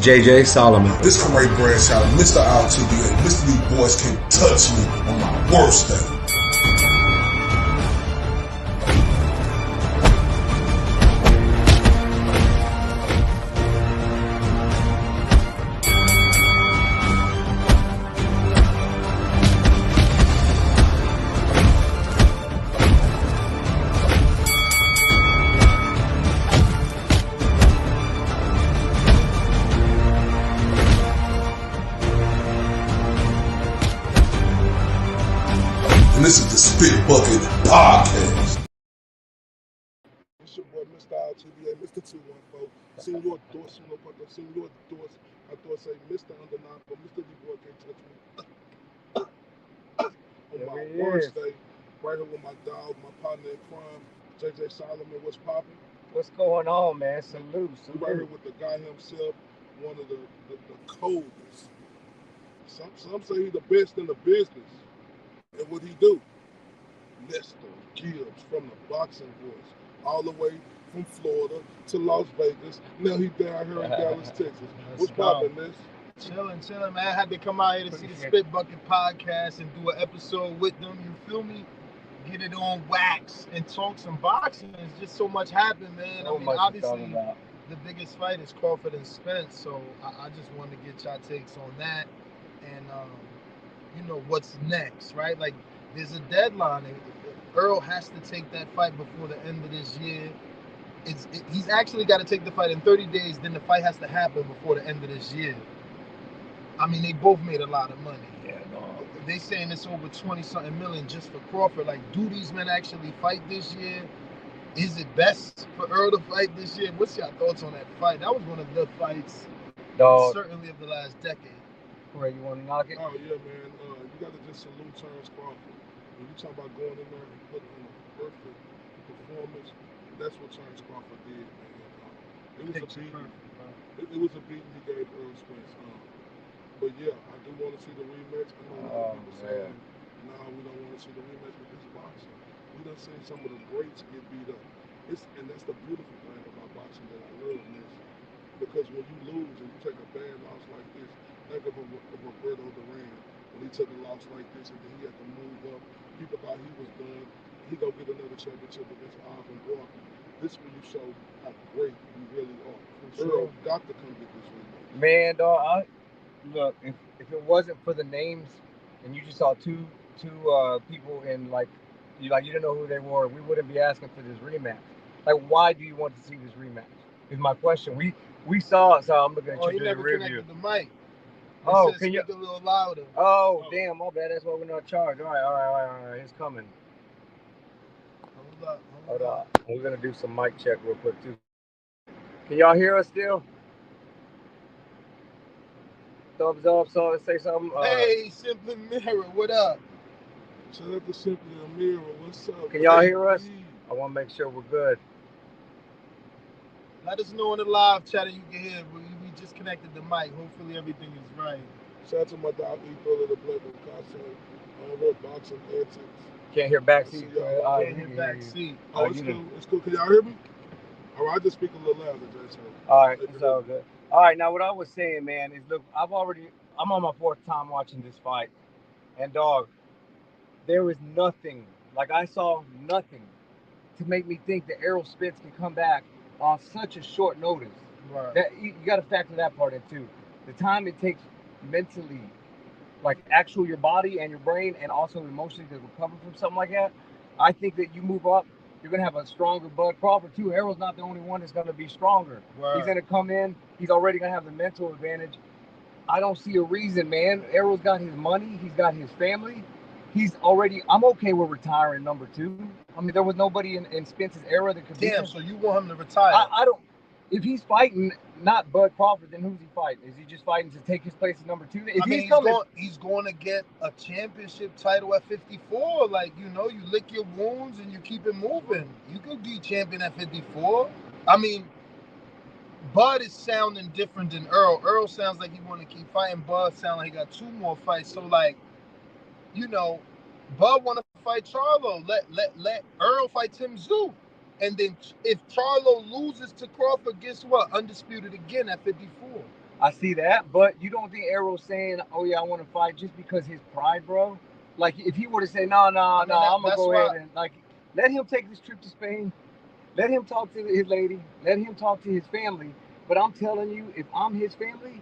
JJ Solomon. This Corey Bradshaw, Mr. RTBA. Mr. These boys can't touch me on my worst day. And this is the Spit Bucket Podcast. It's your boy, Mr. RTBA, Mr. 214. Senor Dos, Senor Dos. I thought say Mr. Underline, but Mr. D boy can't touch me. On my worst day, right here with my dog, my partner in crime, JJ Solomon. What's popping? What's going on, man? Salute. Right here with the guy himself, one of the coldest. Some say he's the best in the business. And what he do? Mr. Gibbs from the Boxing Voice, all the way from Florida to Las Vegas. Now he down here in Dallas, Texas. What's poppin', miss? Chilling, man. I had to come out here to see the Spit Bucket Podcast and do an episode with them. You feel me? Get it on wax and talk some boxing. There's just so much happened, man. So I mean, obviously, the biggest fight is Crawford and Spence, so I just wanted to get y'all takes on that. And, you know, what's next, right? Like, there's a deadline. Earl has to take that fight before the end of this year. He's actually got to take the fight in 30 days, then the fight has to happen before the end of this year. I mean, they both made a lot of money. Yeah, no. They saying it's over 20-something million just for Crawford. Like, do these men actually fight this year? Is it best for Earl to fight this year? What's your thoughts on that fight? That was one of the fights, certainly of the last decade. Where you want to knock it? Oh, yeah, man. You got to just salute Terrence Crawford. When you talk about going in there and putting in a perfect performance, that's what Terrence Crawford did, man. It was a beating he gave Earl Spence. But, yeah, I do want to see the rematch. I know a lot of people saying, no, we don't want to see the rematch, but this boxing. We done seen some of the greats get beat up. And that's the beautiful thing about boxing that I love, man. Because when you lose and you take a bad loss like this, think of Roberto Duran when he took a loss like this and then he had to move up. People thought he was done. He gonna get another championship against Ivan Walker. This when you show how great you really are. Earl got to come get this rematch. Man, dog, look, if it wasn't for the names and you just saw two people in like you didn't know who they were, we wouldn't be asking for this rematch. Like, why do you want to see this rematch? Is my question. We saw it, so I'm looking at you through the rear view. The mic. Oh, can you speak a little louder? Oh, damn, my bad. That's why we're not charged. All right. It's coming. Hold up. We're gonna do some mic check real quick too. Can y'all hear us still? Thumbs up, so say something. Hey, Simply Mirror, what up? Shout out to Simply Mirror. What's up? Can y'all hear us? I want to make sure we're good. Let us know in the live chat and you can hear. We just connected the mic. Hopefully everything is right. Shout out to my dog, E-Brother, the Black Picasso, over Boxing Antics. Can't hear backseat. Can't hear backseat. Oh, it's cool. It's cool. Can y'all hear me? All right, I just speak a little louder, Jason. All right, it's all good. All right, now what I was saying, man, is look, I'm on my fourth time watching this fight, and dog, there is nothing, like I saw nothing to make me think that Errol Spence can come back on such a short notice. Right. That you got to factor that part in too. The time it takes mentally, like actual your body and your brain and also emotionally to recover from something like that. I think that you move up, you're gonna have a stronger Bud Crawford too. Errol's not the only one that's gonna be stronger. Right. He's gonna come in. He's already gonna have the mental advantage. I don't see a reason, man. Errol's got his money. He's got his family. I'm okay with retiring number 2. I mean, there was nobody in Spence's era that could beat him. So you want him to retire? I don't. If he's fighting not Bud Crawford, then who's he fighting? Is he just fighting to take his place at number 2? He's going to get a championship title at 54. Like, you know, you lick your wounds and you keep it moving. You could be champion at 54. I mean, Bud is sounding different than Earl. Earl sounds like he want to keep fighting. Bud sounds like he got 2 more fights. So, like, you know, Bud want to fight Charlo. Let Earl fight Tim Tszyu. And then if Charlo loses to Crawford, guess what? Undisputed again at 54. I see that, but you don't think Errol's saying, "Oh yeah, I want to fight" just because his pride, bro? Like if he were to say, "No, no, I no, mean, I'm gonna that's go why. ahead and like let him take this trip to Spain, let him talk to his lady, let him talk to his family." But I'm telling you, if I'm his family,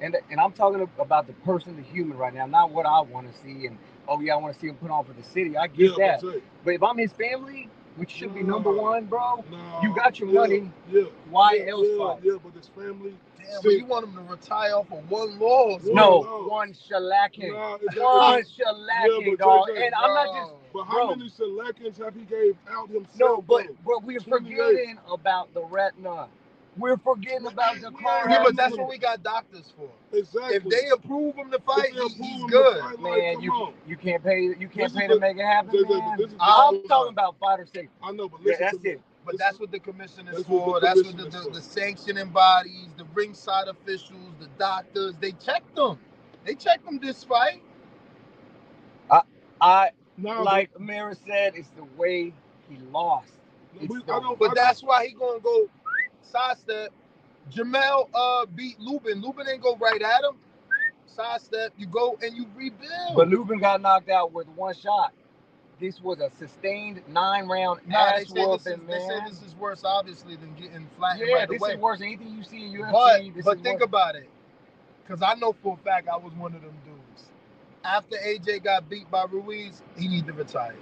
and I'm talking about the person, the human right now, not what I want to see. And oh yeah, I want to see him put on for the city. I Yeah, get that. Jay, But if I'm his family, which should be number nah, one, bro, you nah, got your yeah, money. yeah, Why yeah, else yeah, fight? yeah, but his family, Damn, but see, you want him to retire off of one loss, one No, loss. one shellacking. Nah, One yeah, shellacking, but dog. JJ, And I'm not just, bro. but how bro. many selections have he gave out No, himself but though? we're 28. forgetting about the retina. We're forgetting about the We car ain't Yeah, had but that's nothing. accident. what we got doctors for. If Exactly. they approve him to If fight, they he's approve him to good. fight, like, Man, come on. you can't pay This is to the make it happen, JJ, but man. this is I'm I'm talking not. about fighter safety. I know, but Yeah, listen to that's me. it. But This that's what the commission is that's what for. the That's what commission is for. the sanctioning bodies, the ringside officials, the doctors. They checked them. They checked them this fight. I Nah, but like Mira said, it's the way he lost. It's the I don't. But that's why he gonna go sidestep. Jamel beat Lubin. Lubin ain't go right at him. Sidestep. You go and you rebuild. but Lubin got knocked out with one shot. This was a sustained 9-round Nah, they ass say this is whooping, they say man. this is worse, obviously, than getting flattened Yeah, right this away. is worse. Anything you see in But UFC, this but is think worse. about it, because I know for a fact I was one of them dudes. After AJ got beat by Ruiz, he need to retire.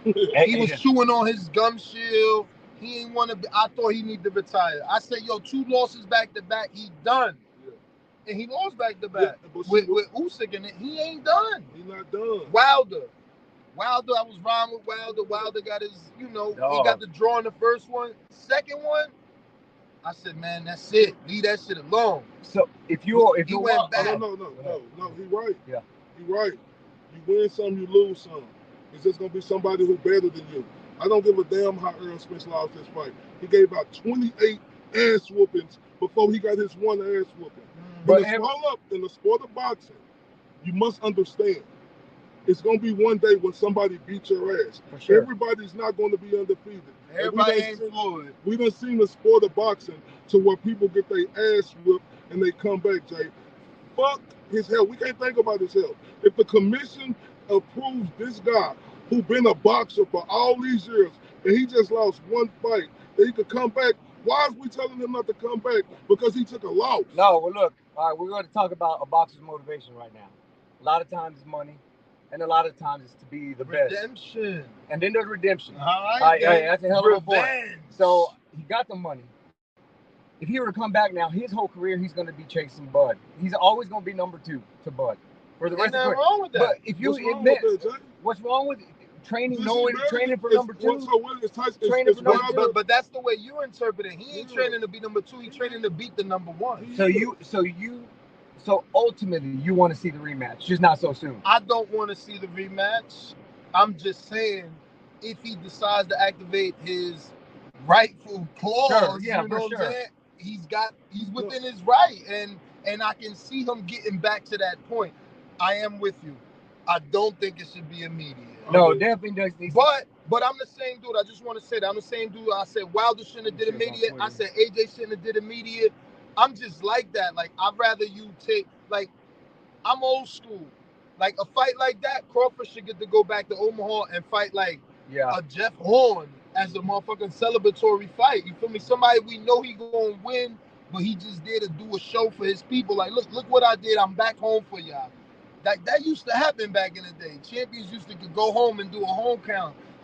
He was chewing on his gum shield. He ain't want to be. I thought he need to retire. I said, yo, 2 losses back to back, he done. yeah, And he lost back to yeah, back. but see, With Usyk in it, he ain't done. he not done. Wilder, I was riding with Wilder. Wilder got his, he got the draw in the first one. Second one, I said, man, that's it. Leave that shit alone. So if He you went Oh, back. no. He right. Yeah. He right. You win some, you lose some. It's just gonna be somebody who better than you. I don't give a damn how Errol Spence lost this fight. He gave about 28 ass whoopings before he got his one ass whooping. But In the sport of boxing, you must understand. It's gonna be one day when somebody beats your ass. for sure. Everybody's not gonna be undefeated. Everybody ain't Floyd. We done seen the sport of boxing to where people get their ass whipped and they come back, Jay. Fuck his health. We can't think about his health. If the commission approves this guy who been a boxer for all these years and he just lost one fight, that he could come back, why is we telling him not to come back? Because he took a loss. No, well, look, all right, we're going to talk about a boxer's motivation right now. A lot of times it's money, and a lot of times it's to be the best. Redemption. And then there's redemption. All right, That's a hell of a point. Revenge. So he got the money. If he were to come back now, his whole career he's going to be chasing Bud. He's always going to be number 2 to Bud for the rest Ain't of the nothing career. wrong with that. But if you What's wrong admit, with that, Jay? what's wrong with training, This knowing is better. training for It's- number 2? So what is Tyson? Training for number two. But that's the way you interpret it. He ain't Yeah. training to be number 2. He's training to beat the number 1. So ultimately you want to see the rematch, just not so soon. I don't want to see the rematch. I'm just saying, if he decides to activate his rightful clause, Sure, yeah, you know for what sure. I'm saying? He's within his right, and I can see him getting back to that point. I am with you. I don't think it should be immediate. No, Okay. definitely does. But I'm the same dude. I just want to say that I'm the same dude. I said Wilder shouldn't have did immediate. I said AJ shouldn't have did immediate. I'm just like that. Like, I'd rather you take, like, I'm old school. Like, a fight like that, Crawford should get to go back to Omaha and fight like a Jeff Horn as a motherfucking celebratory fight. You feel me? Somebody we know he gonna win, but he just there to do a show for his people. Like, look what I did. I'm back home for y'all. That used to happen back in the day. Champions used to go home and do a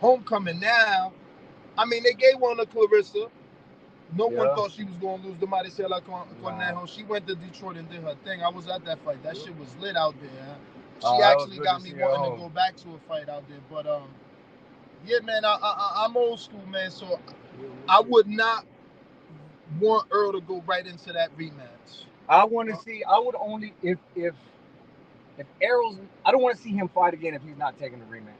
homecoming. Now, I mean, they gave one to Clarissa. No one thought she was going to lose to Maricela Cornejo. She went to Detroit and did her thing. I was at that fight. That shit was lit out there. She actually got me wanting to go back to a fight out there. But, yeah, man, I'm old school, man. So I would not want Earl to go right into that rematch. I want to see. I would only if Errol's. I don't want to see him fight again if he's not taking the rematch.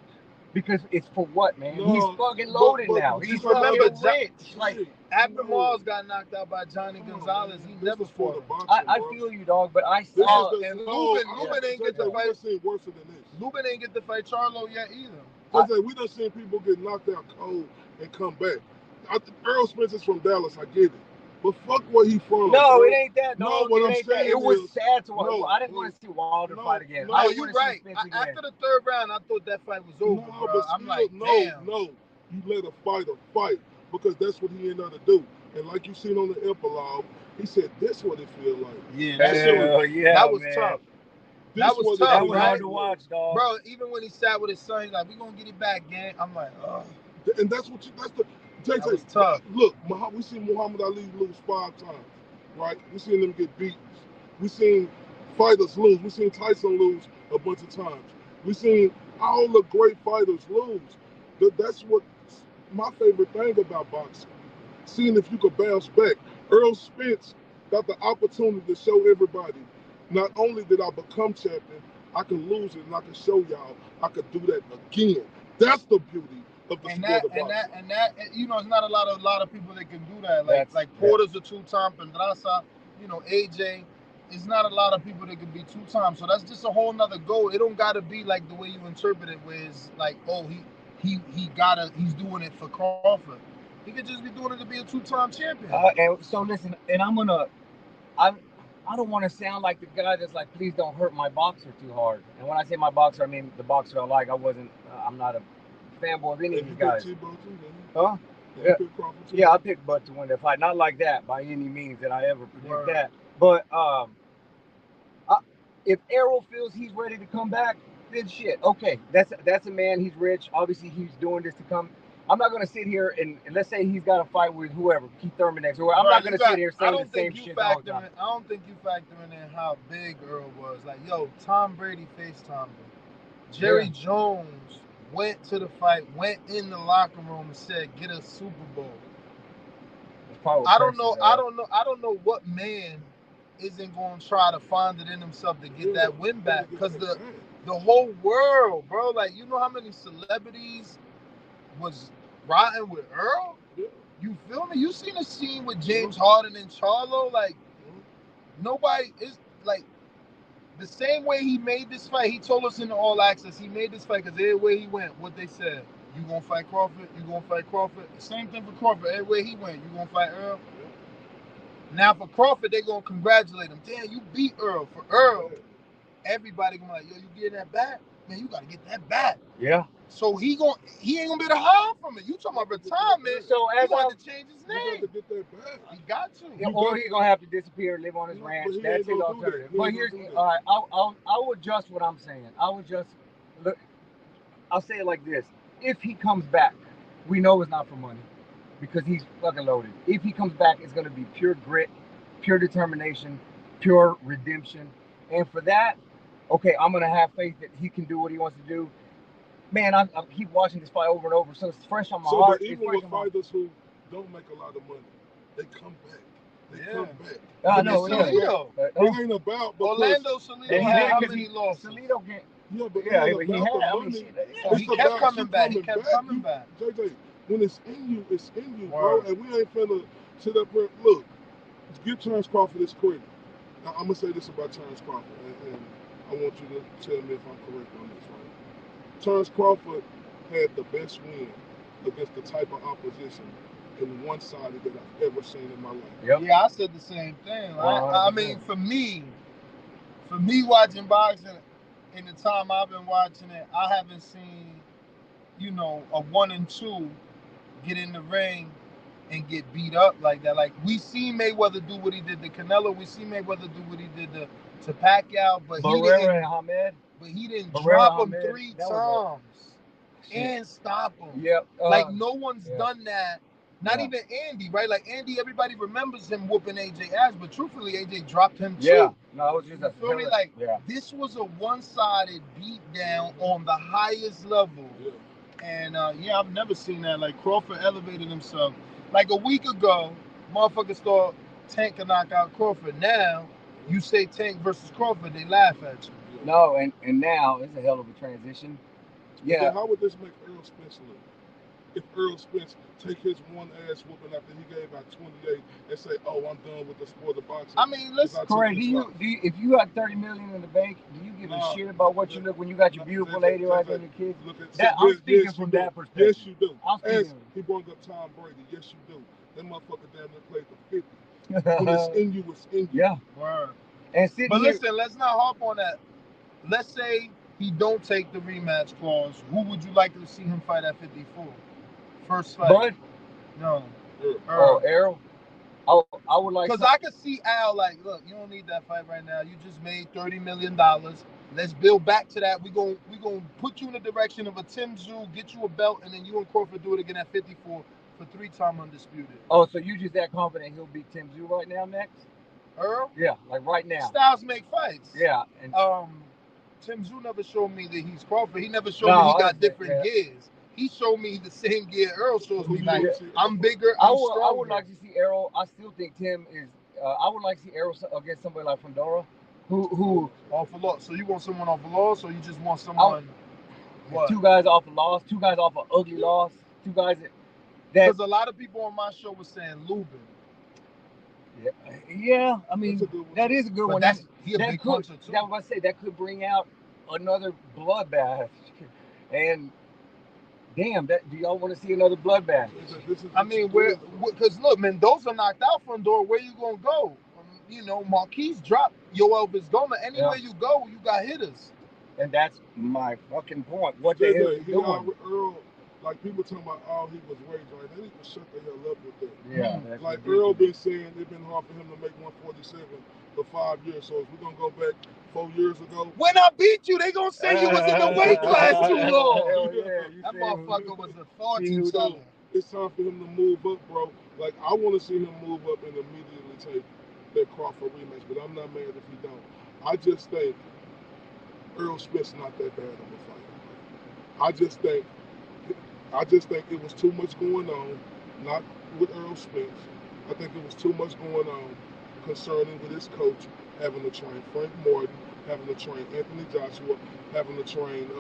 Because it's for what, man? No, he's fucking loaded now. He's fucking rich. Like, after Mars got knocked out by Johnny Gonzalez, he never fought him. I feel you, dog, but I saw and Lubin ain't get to fight. Worse than this. Lubin ain't get to fight Charlo yet either. We done seen people get knocked out cold and come back. Earl Spence is from Dallas. I get it. But fuck where he from. No, bro. it ain't that. No, No, what it I'm ain't that. saying It was is, sad to watch. no, I didn't want to see Wilder no, fight again. no. I No, didn't you're want to see right. Spence again. After the third round, I thought that fight was over, No, bro. but I'm still, like, damn. no. You let a fighter fight because that's what he ain't know to do. And like you seen on the epilogue, he said, "This what it feel like." Yeah, That shit was, that was man. tough. this That was what it tough, That feel was right? hard to like. watch, dog. Bro, even when he sat with his son, he's like, we gonna get it back, gang. I'm like, oh, And that's what you. That's the. that was tough. Look, we seen Muhammad Ali lose 5 times, right? We seen them get beat. We seen fighters lose. We seen Tyson lose a bunch of times. We seen all the great fighters lose. That's what my favorite thing about boxing. Seeing if you could bounce back. Earl Spence got the opportunity to show everybody. Not only did I become champion, I can lose it and I can show y'all I could do that again. That's the beauty of the sport of boxing. And that, you know, it's not a lot of people that can do that. Like That's- Porter's a 2-time, Pedraza, you know, AJ. It's not a lot of people that can be 2 times. So that's just a whole nother goal. It don't gotta be like the way you interpret it, where it's like, oh, he's doing it for Crawford. He could just be doing it to be a 2-time champion. And so listen, and I don't want to sound like the guy that's like, please don't hurt my boxer too hard. And when I say my boxer, I mean the boxer I like. I'm not a fanboy of any of these guys. Huh? Yeah, I picked Bud to win that fight. Not like that by any means that I ever predict that. But if Errol feels he's ready to come back, then shit. Okay, that's a man. He's rich. Obviously, he's doing this to come. I'm not going to sit here and let's say he's got a fight with whoever, Keith Thurman next. I'm not going to sit here saying the same shit all the time. I don't think you factor in how big Earl was. Like, yo, Tom Brady FaceTimed him. Jerry Jones went to the fight, went in the locker room and said, "Get a Super Bowl." I don't know what man isn't going to try to find it in himself to get that win back, because the whole world, bro, like, you know how many celebrities was riding with Earl? You feel me? You seen a scene with James Harden and Charlo? Like, nobody is like the same way he made this fight. He told us in the All Access he made this fight because everywhere he went, what they said, you gonna fight Crawford, you gonna fight Crawford. The same thing for Crawford. Everywhere he went, you gonna fight Earl. Now for Crawford, they gonna congratulate him. Damn, you beat Earl. For Earl, everybody gonna be like, yo, you getting that back? Man, you gotta get that back. Yeah. So he ain't gonna be able to hide from it. You talking about retirement? So he wanted to change his name. Get that back. He got to. Yeah, or he's gonna have to disappear and live on his ranch. That's his alternative. But here's all right. I'll adjust what I'm saying. I'll say it like this: if he comes back, we know it's not for money because he's fucking loaded. If he comes back, it's gonna be pure grit, pure determination, pure redemption, and for that, okay, I'm gonna have faith that he can do what he wants to do. Man, I keep watching this fight over and over, so it's fresh on my heart. But even with fighters who don't make a lot of money, they come back. They come back. I know. It ain't about Orlando Salido. How many losses? Salido can't. Yeah, but he had. He kept coming back. He kept coming back. JJ, when it's in you, it's in you, bro. And we ain't finna sit up here. Look, give Terrence Crawford his credit. Now, I'm gonna say this about Terrence Crawford, and I want you to tell me if I'm correct on this, right? Terrence Crawford had the best win against the type of opposition in one-sided that I've ever seen in my life. Yep. Yeah, I said the same thing. I mean, for me watching boxing in the time I've been watching it, I haven't seen, you know, a 1 and 2 get in the ring and get beat up like that. Like, we see Mayweather do what he did to Canelo. We see Mayweather do what he did to Pacquiao, but he didn't drop him 3 times and stop him. Yep. Like, no one's done that. Not even Andy, right? Like, Andy, everybody remembers him whooping AJ ass, but truthfully, AJ dropped him too. Yeah. No, it was just you feel me? Like, this was a one-sided beat down on the highest level. Yeah. And I've never seen that. Like, Crawford elevated himself. Like, a week ago, motherfuckers thought Tank could knock out Crawford. Now, you say Tank versus Crawford, they laugh at you. No, and now it's a hell of a transition. Yeah. How would this make Earl Spence look? if Earl Spence take his one ass whooping after he gave out 28 and say, "Oh, I'm done with the sport of boxing"? I mean, listen. Correct. If you had 30 million in the bank, do you give a shit about what you look when you got your beautiful lady right there and your kids? I'm speaking from that perspective. Yes, you do. He brought up Tom Brady. Yes, you do. That motherfucker damn near played the 50. When it's in you, it's in you. Yeah. Word. But listen, let's not harp on that. Let's say he don't take the rematch clause. Who would you like to see him fight at 54? First fight. Bud? No. Errol? I would like. Because I could see Al like, look, you don't need that fight right now. You just made $30 million. Let's build back to that. We gonna put you in the direction of a Tim Tszyu, get you a belt, and then you and Crawford do it again at 54 for 3-time undisputed. Oh, so you just that confident he'll beat Tim Tszyu right now next? Earl? Yeah, like right now. Styles make fights. Yeah. And Tim Tszyu never showed me that he's Crawford. He never showed me he got different gears. He showed me the same gear Earl shows me. Like, I'm bigger, I'm stronger. I would like to see Errol. I still think Tim is. I would like to see Errol against somebody like Fondora, who off a loss. So you want someone off a loss, or you just want someone? What? 2 guys off a loss, 2 guys off an ugly loss, 2 guys that. Because a lot of people on my show were saying Lubin. Yeah. I mean, that is a good one. He a big puncher too. That was I say that could bring out another bloodbath, and. Damn, do y'all want to see another bloodbath? I mean, because look, Mendoza knocked out Fondor. Where you gonna go? You know, Marquise dropped Yoel Vizgoma. Anywhere you go, you got hitters. And that's my fucking point. What the hell is he doing? Earl, like people talking about, oh, he was wage right. They need to shut the hell up with that. Yeah, like Earl been saying, it's been hard for him to make 147 for 5 years. So if we're gonna go back 4 years ago, when I beat you, they gonna say you was in the weight class too long. That motherfucker was a fortune teller. It's time for him to move up, bro. Like I want to see him move up and immediately take that Crawford rematch, but I'm not mad if he don't. I just think Earl Smith's not that bad of a fighter. I just think it was too much going on, not with Earl Smith. I think it was too much going on concerning with his coach having to train Frank Morton, having to train Anthony Joshua, having to train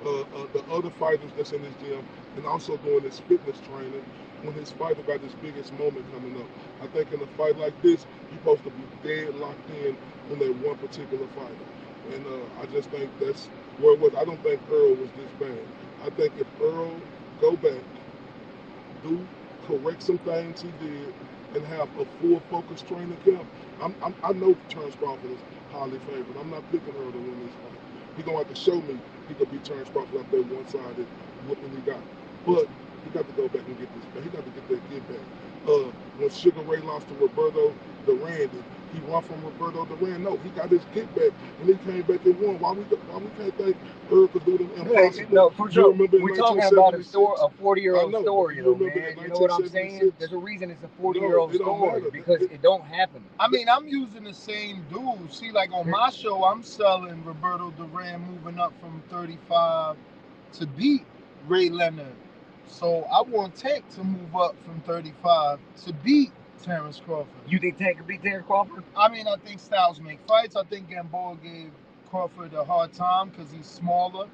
the other fighters that's in his gym, and also doing his fitness training when his fighter got his biggest moment coming up. I think in a fight like this, you're supposed to be dead locked in on that one particular fighter. And I just think that's where it was. I don't think Earl was this bad. I think if Earl go back, correct some things he did, and have a full focus training camp, I know Terrence Crawford is highly favored. I'm not picking Earl to win this fight. He's going to have to show me he could beat Terrence Crawford up there one-sided whooping he got. But he got to go back and get this back. He got to get that get back. When Sugar Ray lost to Roberto Duran, he won from Roberto Duran. No, he got his get back, and he came back and won. Why we can't think Earl could do them impossible? No, for sure. We're talking about a 40-year-old story, though, man. You know what I'm saying? There's a reason it's a 40-year-old story, because it don't happen. I mean, I'm using the same dude. See, like on my show, I'm selling Roberto Duran moving up from 35 to beat Ray Leonard. So I want Tank to move up from 35 to beat Terrence Crawford. You think Tank could beat Terrence Crawford? I mean, I think styles make fights. I think Gamboa gave Crawford a hard time because he's smaller.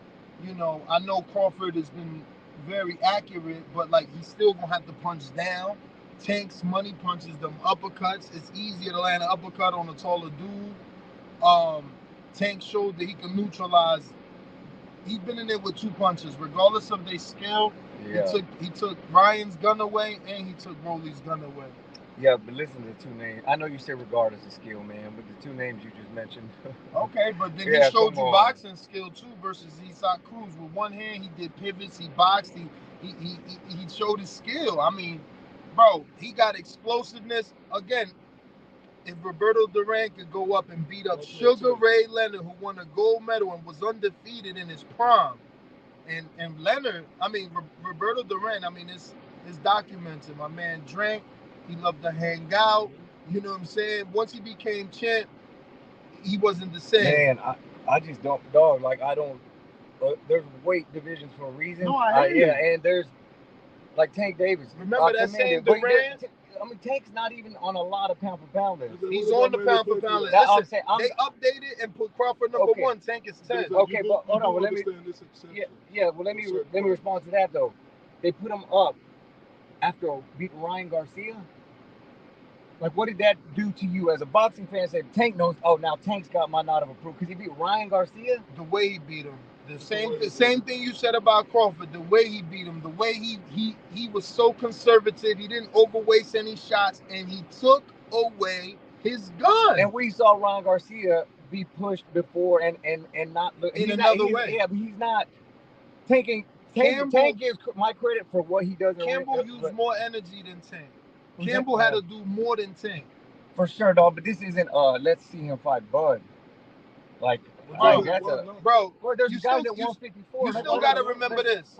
You know, I know Crawford has been very accurate, but like he's still gonna have to punch down. Tank's money punches, them uppercuts. It's easier to land an uppercut on a taller dude. Tank showed that he can neutralize. He's been in there with 2 punches, regardless of their skill. Yeah. He took Ryan's gun away, and he took Rolly's gun away. Yeah, but listen to the 2 names. I know you said regardless of skill, man, but the 2 names you just mentioned. Okay, but then he showed you boxing skill too versus Isak Cruz. With one hand, he did pivots. He boxed. He showed his skill. I mean, bro, he got explosiveness. Again, if Roberto Duran could go up and beat up Sugar Ray Leonard, who won a gold medal and was undefeated in his prime, and Leonard, I mean, Roberto Duran, I mean, it's documented. My man drank. He loved to hang out. You know what I'm saying? Once he became champ, he wasn't the same. Man, I just don't, dog. Like, I don't. There's weight divisions for a reason. No, I hear you. And there's like Tank Davis. Remember that same Duran? I mean, Tank's not even on a lot of pound for pound list. He's on the pound for pound list. Listen, they updated and put Crawford number 1. Tank is 10. Okay, but hold on. Well, let me. Yeah. Well, let me respond to that though. they put him up after beating Ryan Garcia. Like, what did that do to you as a boxing fan? Say Tank knows. Oh, now Tank's got my nod of approval because he beat Ryan Garcia. The way he beat him, the same thing you said about Crawford. The way he beat him, the way he was so conservative. He didn't overwaste any shots, and he took away his gun. And we saw Ryan Garcia be pushed before and not look in another way. Yeah, but he's not taking. Tank gives my credit for what he does. Campbell used more energy than Tank. Campbell had to do more than Tank. For sure, dog. But this isn't. Let's see him fight Bud. Like, bro, there's you guys still, at 154. You still got to remember this.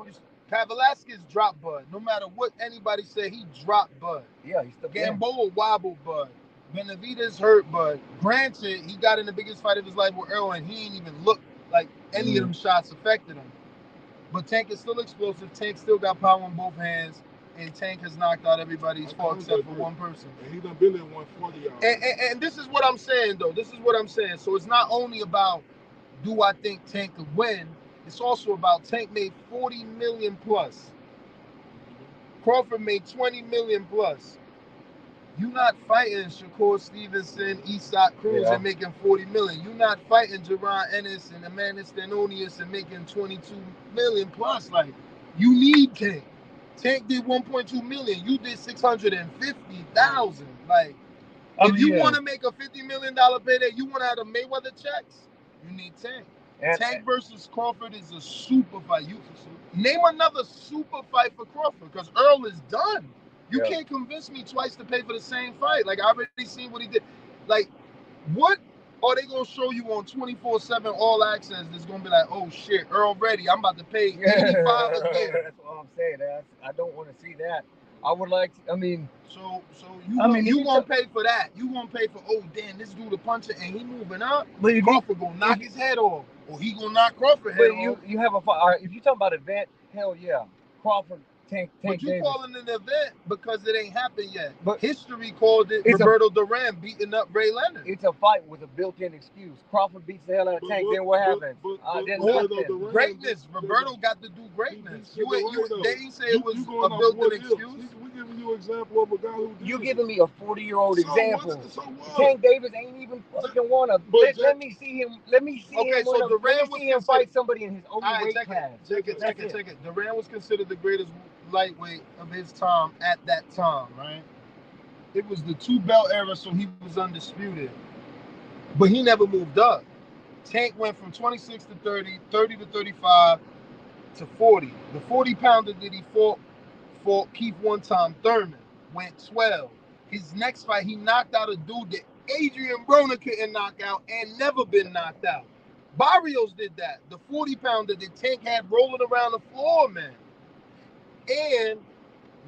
Pat Velasquez dropped Bud. No matter what anybody say, he dropped Bud. Yeah, he's still Gamboa wobbled Bud. Benavidez hurt Bud. Granted, he got in the biggest fight of his life with Earl, and he ain't even looked like any of them shots affected him. But Tank is still explosive. Tank still got power in both hands. And Tank has knocked out everybody he's fought except for one person. And he done been at 140 already. And this is what I'm saying, though. This is what I'm saying. So it's not only about do I think Tank could win. It's also about Tank made 40 million plus. Crawford made 20 million plus. You're not fighting Shakur Stevenson, Isak Cruz and making 40 million. You're not fighting Jaron Ennis and Amanda Stanonius and making 22 million plus. Like, you need Tank. Tank did 1.2 million. You did 650,000. Like, if you want to make a $50 million payday, you want to have the Mayweather checks, you need Tank. Tank versus Crawford is a super fight. You name another super fight for Crawford because Earl is done. You can't convince me twice to pay for the same fight. Like, I already seen what he did. Like, what are they going to show you on 24/7 All Access that's going to be like, oh, shit, Earl ready. I'm about to pay $85 again. That's what I'm saying. I don't want to see that. I would like to, So you going to pay for that. You going to pay for, oh, damn, this dude a puncher and he moving up. But Crawford going to knock his head off. Or he going to knock Crawford head off. You have a fight. All right, if you talking about event, hell yeah. Crawford, Tank but you Davis. calling it an event because it ain't happened yet. But history called it Roberto Duran beating up Ray Leonard. It's a fight with a built-in excuse. Crawford beats the hell out of Tank. Then what happens? Greatness. Roberto got to do greatness. They ain't say it was a built-in excuse. We giving you an example of a guy who did you giving me a 40-year-old example. Tank Davis ain't even fucking won a. Let me see him. Let me see him. So Duran see him fight somebody in his own weight class. Check it. Duran was considered the greatest lightweight of his time at that time, right? It was the 2-belt era, so he was undisputed. But he never moved up. Tank went from 26 to 30, 30 to 35 to 40. The 40-pounder that he fought Keith one time, Thurman, went 12. His next fight, he knocked out a dude that Adrian Broner couldn't knock out and never been knocked out. Barrios did that. The 40-pounder that Tank had rolling around the floor, man. And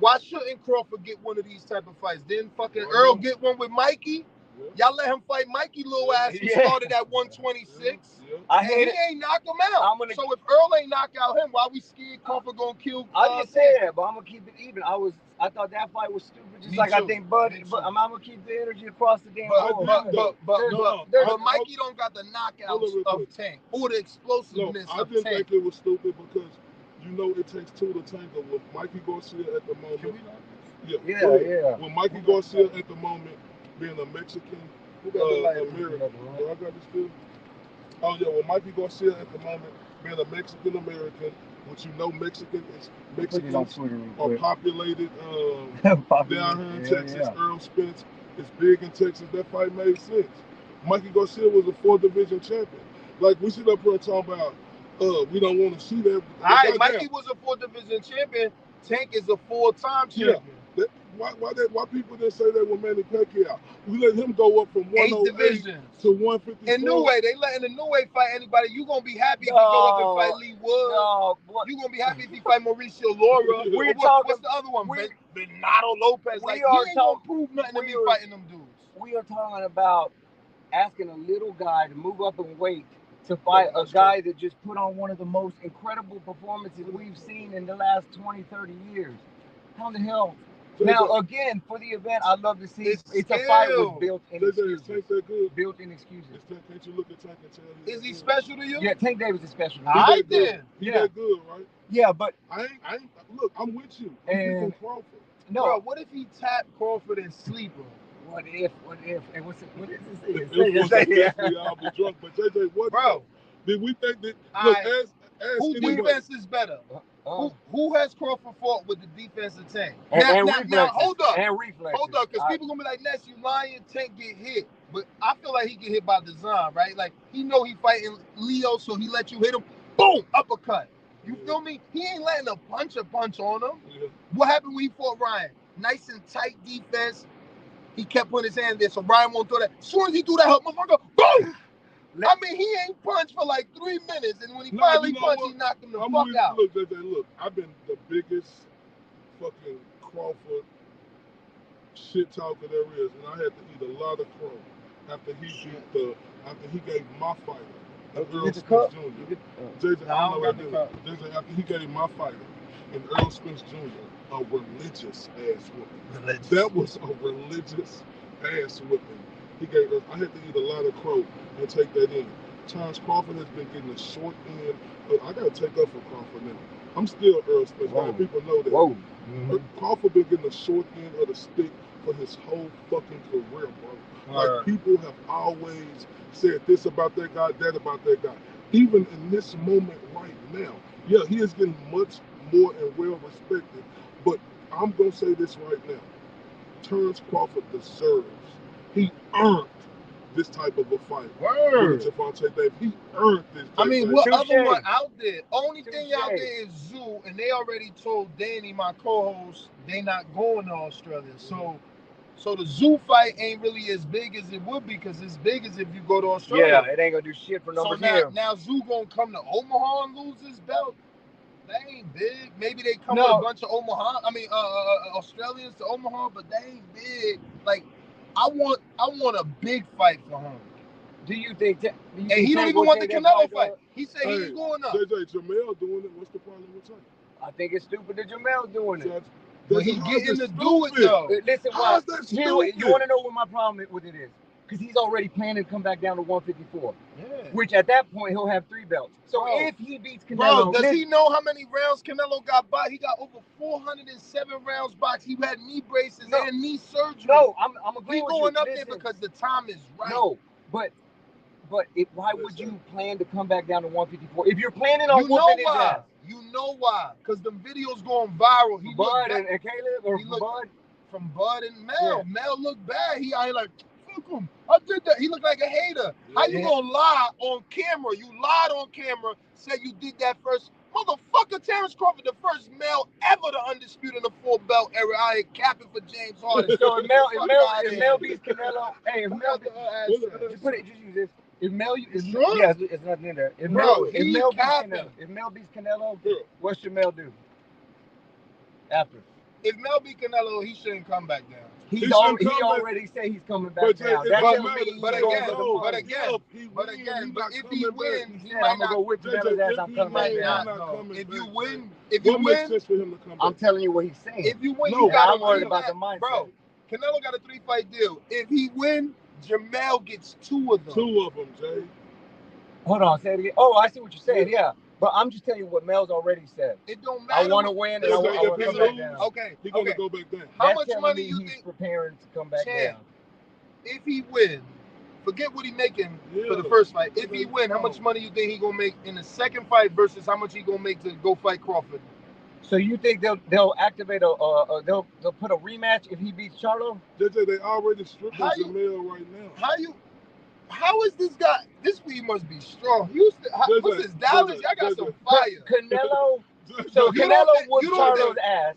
why shouldn't Crawford get one of these type of fights? Didn't fucking Earl get one with Mikey? Y'all let him fight Mikey little ass who started at 126. And he ain't knock him out. So if Earl ain't knock out him, why we scared Crawford gonna kill? I just said that, but I'm gonna keep it even. I thought that fight was stupid, just like I think Bud. But I'm gonna keep the energy across the damn board. But Mikey don't got the knockouts of Tank or the explosiveness of Tank. I didn't think it was stupid because you know it takes two to tango. With Mikey Garcia at the moment, With Mikey Garcia at the moment being a Mexican American, I got this still. Oh yeah, well Mikey Garcia at the moment being a Mexican American, which you know Mexicans are populated down here in Texas. Earl Spence is big in Texas. That fight made sense. Mikey Garcia was a 4th division champion. Like we sit up here and talk about. We don't want to see that. All right, Mikey was a 4th division champion. Tank is a 4-time champion. Yeah. Why people didn't say that with Manny Pacquiao? We let him go up from 108 to 154. In New Way, they letting the New Way fight anybody. You gonna be happy if you go up and fight Lee Wood. You gonna be happy if you fight Mauricio Laura. What's the other one? Bernardo Lopez. He ain't gonna prove nothing to me fighting them dudes. We are talking about asking a little guy to move up in weight to fight a guy that just put on one of the most incredible performances we've seen in the last 20, 30 years. How the hell Now, again, for the event, I love to see it's a fight with built-in excuses. Tank that good? Built-in excuses. Can't you look at Tank and tell him? Is he special to you? Yeah, Tank Davis is special. I did. He that good, right? Yeah, but I ain't. Look, I'm with you. I'm picking Crawford. No. Bro, what if he tapped Crawford and sleep him? What if? And what is this? I'll be drunk. But JJ, what? Bro, did we think that? Look, who defense is better? Who has Crawford fought with the defensive Tank? Now, hold up. And reflexes. Hold up, because people gonna be like, Ness, you lying, Tank get hit. But I feel like he get hit by design, right? Like, he know he fighting Leo, so he let you hit him. Boom, uppercut. You feel me? He ain't letting a punch on him. Yeah. What happened when he fought Ryan? Nice and tight defense. He kept putting his hand there, so Ryan won't throw that. As soon as he threw that hook, motherfucker, boom! I mean, he ain't punched for like 3 minutes, and when he finally punched, he knocked him the fuck out. Look, JJ, look, I've been the biggest fucking Crawford shit talker there is, and I had to eat a lot of crow after he gave my fighter, Earl Spence Jr. JJ, JJ, after he gave my fighter and Earl Spence Jr. a religious ass whooping. That was a religious ass whooping. He gave us. I had to eat a lot of crow and take that in. Terrence Crawford has been getting the short end. I gotta take up for Crawford now. I'm still Earl Spence. A lot of people know that. Crawford been getting the short end of the stick for his whole fucking career, bro. Like, people have always said this about that guy, that about that guy. Even in this moment right now, yeah, he is getting much more and well respected. But I'm gonna say this right now: Terrence Crawford deserves. He earned this type of a fight. With Javante Davis. He earned this. I mean, what other one out there? Only thing out there is Zoo, and they already told Danny, my co-host, they not going to Australia. So the Zoo fight ain't really as big as it would be, because it's big as if you go to Australia. Yeah, it ain't gonna do shit for numbers here. Now Zoo gonna come to Omaha and lose his belt. They ain't big. Maybe they come with a bunch of Australians to Omaha, but they ain't big. Like, I want a big fight for him. Do you think that? And he don't even want the Canelo fight. He said he ain't going up. JJ, Jamel doing it. What's the problem with Tank? I think it's stupid that Jamel doing it. But he getting to do it though. Listen, you want to know what my problem with it is? Because he's already planning to come back down to 154. Yeah. Which at that point he'll have 3 belts. So if he beats Canelo, does he know how many rounds Canelo got boxed? He got over 407 rounds boxed. He had knee braces and knee surgery. No, I'm agreeing with you. He's going up there because the time is right. No, but why would you plan to come back down to 154 if you're planning on whooping his ass? You know why? Because the videos going viral. He Bud and Caleb, or Bud? From Bud and Mel. Yeah. Mel looked bad. He ain't like, fuck him. I did that. He looked like a hater. Yeah. How you gonna lie on camera? You lied on camera, said you did that first. Motherfucker, Terrence Crawford, the first male ever to undisputed in the 4-belt era. I ain't capping for James Harden. So if Mel beats Canelo, hey, if Mel just use this. If Mel, it's nothing in there. If Mel beats Canelo, what should Mel do after? If Mel beat Canelo, he shouldn't come back down. He already said he's coming back down. But if he wins, he might not go whip Melo's ass. I'm coming back down. If you win, I'm telling you what he's saying. If you win, you got to worry about the mindset. Bro, Canelo got a 3-fight deal. If he wins, Jamel gets 2 of them. 2 of them, Jay. Hold on, say it again. Oh, I see what you're saying. Yeah. But I'm just telling you what Mel's already said. It don't matter. I want to win, and I want to come back down. Okay. He's going to go back down. How much money you think he's preparing to come back down? If he wins, forget what he's making for the first fight. If he wins, how much money you think he's going to make in the second fight versus how much he's going to make to go fight Crawford? So you think they'll activate they'll put a rematch if he beats Charlo? They already stripped Jamel right now. How is this guy? This weed must be strong. What's his Dallas? I got some fire. Canelo. So Canelo whooped Charlo's ass.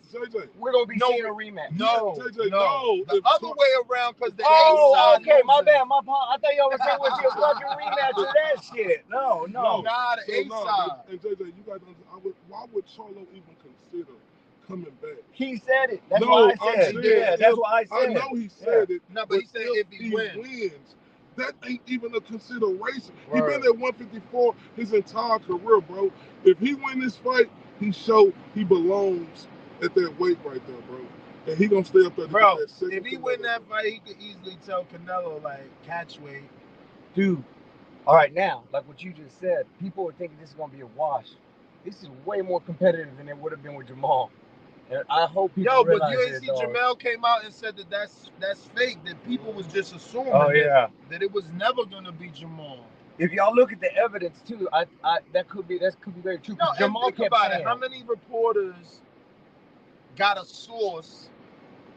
We're gonna be seeing a rematch. No. The other way around, because the A side. Okay, my bad. I thought y'all were saying was your fucking rematch of that shit. No. Nah, the A side. And JJ, you got to. Why would Charlo even consider coming back? He said it. That's why I said it. Yeah, that's why I said it. I know he said it. No, but he said if he wins. That ain't even a consideration. He been at 154 his entire career, bro. If he win this fight, he belongs at that weight right there, bro. And he gonna stay up there to Bro, get that second. if he win that fight, he could easily tell Canelo, like, catch weight. Dude. All right, now, like what you just said, people are thinking this is going to be a wash. This is way more competitive than it would have been with Jamal. And I hope people realize but you ain't see dog. Jamel came out and said that that's fake, that people was just assuming that it was never going to be Jamal. If y'all look at the evidence too, that could be very true. No, Jamal think about it. How many reporters got a source,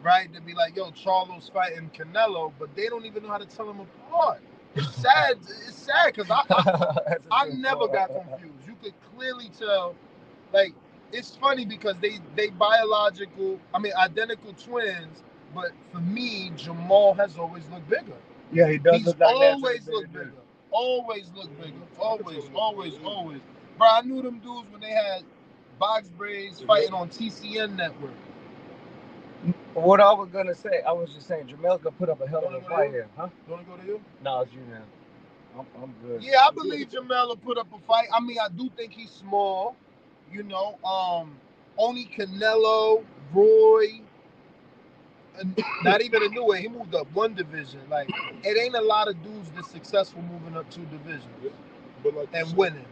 right, to be like, yo, Charlo's fighting Canelo, but they don't even know how to tell them apart. It's sad. It's sad because I never got confused. You could clearly tell, like, it's funny because they identical twins, but for me, Jamal has always looked bigger. Yeah, he does. He's always looked bigger. Always looked bigger. Always. Bro, I knew them dudes when they had box braids fighting on TCN Network. What I was gonna say, I was just saying, Jamel's gonna put up a hell of a fight here, huh? You wanna go to you? No, it's you now. I'm good. Yeah, I believe Jamel will put up a fight. I mean, I do think he's small. You know, only Canelo, Roy, and not even a new way. He moved up one division. Like, it ain't a lot of dudes that's successful moving up two divisions and winning.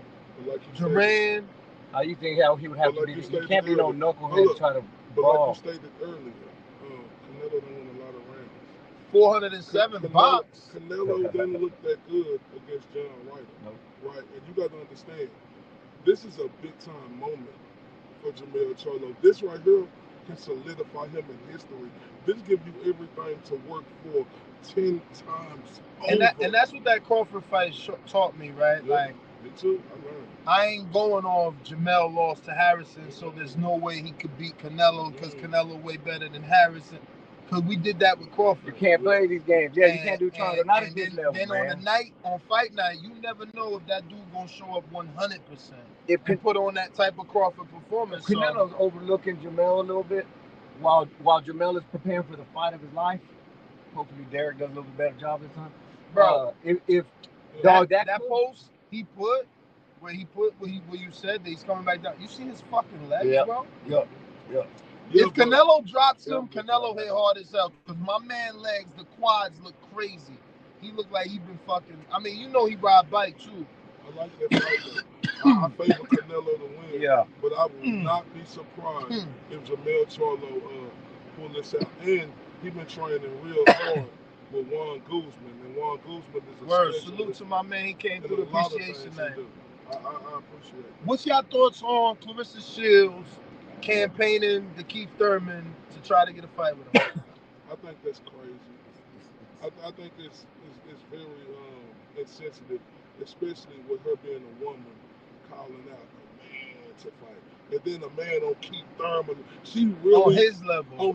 Duran. How you think how he would have to be? He can't be no knucklehead try to brawl. Like you stated earlier, Canelo don't win a lot of rounds. 407 box. Canelo didn't look that good against John Ryder. Nope. Right, and you got to understand, this is a big time moment for Jermell Charlo. This right here can solidify him in history. This gives you everything to work for 10 times over. And that's what that Crawford fight taught me, right? Yeah, like, me too. I learned. I ain't going off Jamel lost to Harrison, so there's no way he could beat Canelo because Canelo way better than Harrison. Because we did that with Crawford. You can't play these games. Yeah, you can't do triangle. Not at this level, then man. on fight night, you never know if that dude gonna show up 100%. If he put on that type of Crawford performance. Canelo's overlooking Jamel a little bit, while Jamel is preparing for the fight of his life. Hopefully, Derek does a little bit better job this time. Bro, if that post he put. Where you said that he's coming back down. You see his fucking legs, bro? Yeah. If Canelo drops him, Canelo hit hard as hell. Because my man legs, the quads look crazy. He looked like he been fucking. I mean, you know he ride bike too. I like that fight. I favor Canelo to win. Yeah. But I will not be surprised if Jermell Charlo pull this out. And he been training real hard with Juan Guzman. And Juan Guzman is a word. Salute to my man. He came through the appreciation night. I appreciate it. What's your thoughts on Clarissa Shields campaigning to Keith Thurman to try to get a fight with him? I think that's crazy. I think it's very insensitive, especially with her being a woman calling out a man to fight. And then a man on Keith Thurman, she really on his level.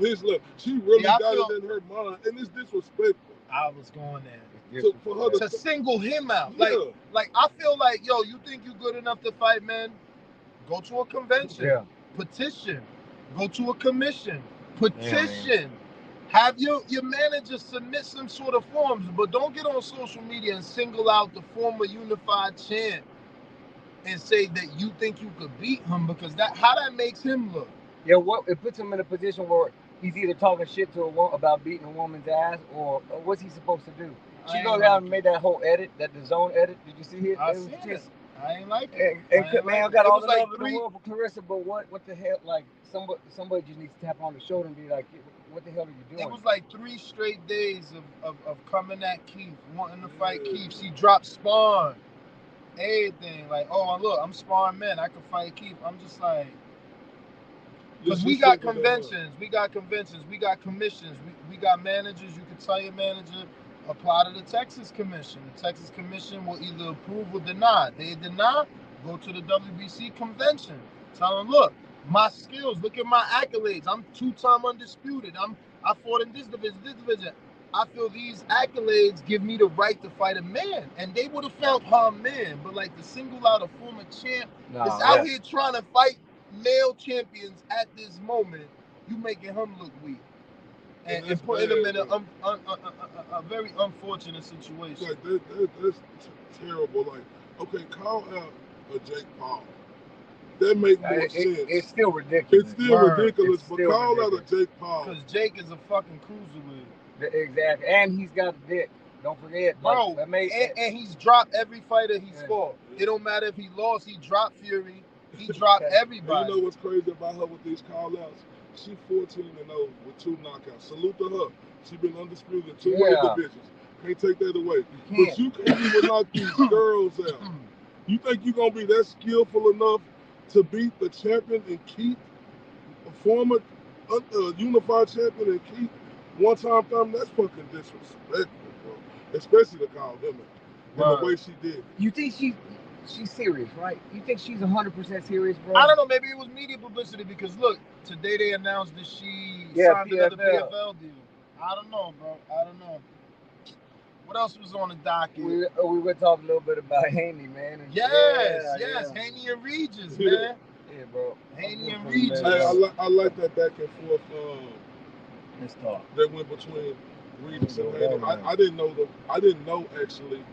She really got it in her mind, and it's disrespectful. I was going there. For her to single him out. Yeah. Like I feel like, yo, you think you good enough to fight, man? Go to a convention. Yeah. Petition. Go to a commission. Petition. Have your manager submit some sort of forms, but don't get on social media and single out the former unified champ and say that you think you could beat him, because how that makes him look. Yeah, it puts him in a position where he's either talking shit to a woman about beating a woman's ass, or what's he supposed to do? She goes down and made that whole edit, that DAZN edit. Did you see it? I seen it. I ain't like it. And man, I got all the love in the world for Clarissa, but what the hell? Like somebody just needs to tap on the shoulder and be like, what the hell are you doing? It was like 3 straight days of coming at Keith, wanting to fight Keith. She dropped Spawn, everything. Like, oh look, I'm sparring men. I can fight Keith. I'm just like. Because we got conventions, we got commissions, we got managers. You can tell your manager, apply to the Texas Commission. The Texas Commission will either approve or deny. They deny, go to the WBC convention. Tell them, look, my skills, look at my accolades. I'm 2-time undisputed. I fought in this division. I feel these accolades give me the right to fight a man. And they would have felt her man. But like to single out a former champ that's out here trying to fight male champions at this moment, you making him look weak and putting him in a very unfortunate situation. Like that's terrible. Like, okay, call out a Jake Paul. that make more It- sense. it's still ridiculous. It's still Word. ridiculous, It's but still call out a ridiculous. Jake Paul. Because Jake is a fucking cruiserweight. Exactly, and he's got a dick. Don't forget, Bro, like, that made, and he's dropped every fighter he's Yeah. fought. It don't matter if he lost, he dropped Fury. He dropped And you everybody. know what's crazy about her with these call outs? She 14-0 with 2 knockouts. Salute to her. She been undisputed in 2 weight Yeah. divisions. Can't take that away. You But you can't even knock these girls out. You think you're gonna be that skillful enough to beat the champion and keep a former unified champion and keep one-time thumb? That's fucking disrespectful, bro. Especially to call him out. And the way she did it. You think she's serious, right? You think she's 100% serious, bro? I don't know. Maybe it was media publicity because look, today they announced that she signed another PFL deal. I don't know, bro. I don't know. What else was on the docket? We were talking a little bit about Haney, man. And Yes, yeah. Haney and Regis, Yeah. man. Yeah, bro. Haney and Man. Regis. Hey, I like that back and forth Let's talk. that went between Regis and Go Haney. down, I didn't know actually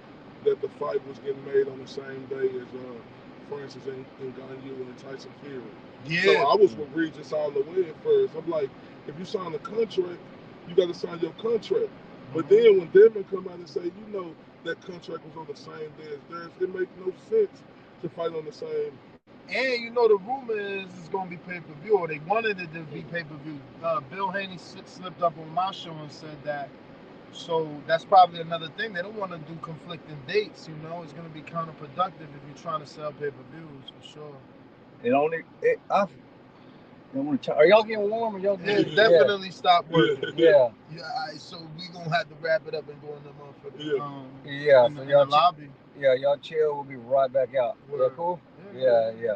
that the fight was getting made on the same day as Francis Ngannou and Tyson Fury. Yeah. So I was with Regis all the way at first. I'm like, if you sign a contract, you got to sign your contract. But then when Devin come out and say, you know, that contract was on the same day as theirs, it makes no sense to fight on the same. And you know the rumor is it's going to be pay-per-view, or they wanted it to be pay-per-view. Bill Haney slipped up on my show and said that. So that's probably another thing. They don't want to do conflicting dates, you know. It's going to be counterproductive if you're trying to sell pay-per-views, for sure. Are y'all getting warm? Or y'all good? It definitely stopped working. Yeah. All right, so we going to have to wrap it up and go in the motherfucker. Yeah. In So the y'all lobby. Yeah, y'all chill. We'll be right back out. Yeah, Word. cool? Yeah. Yeah.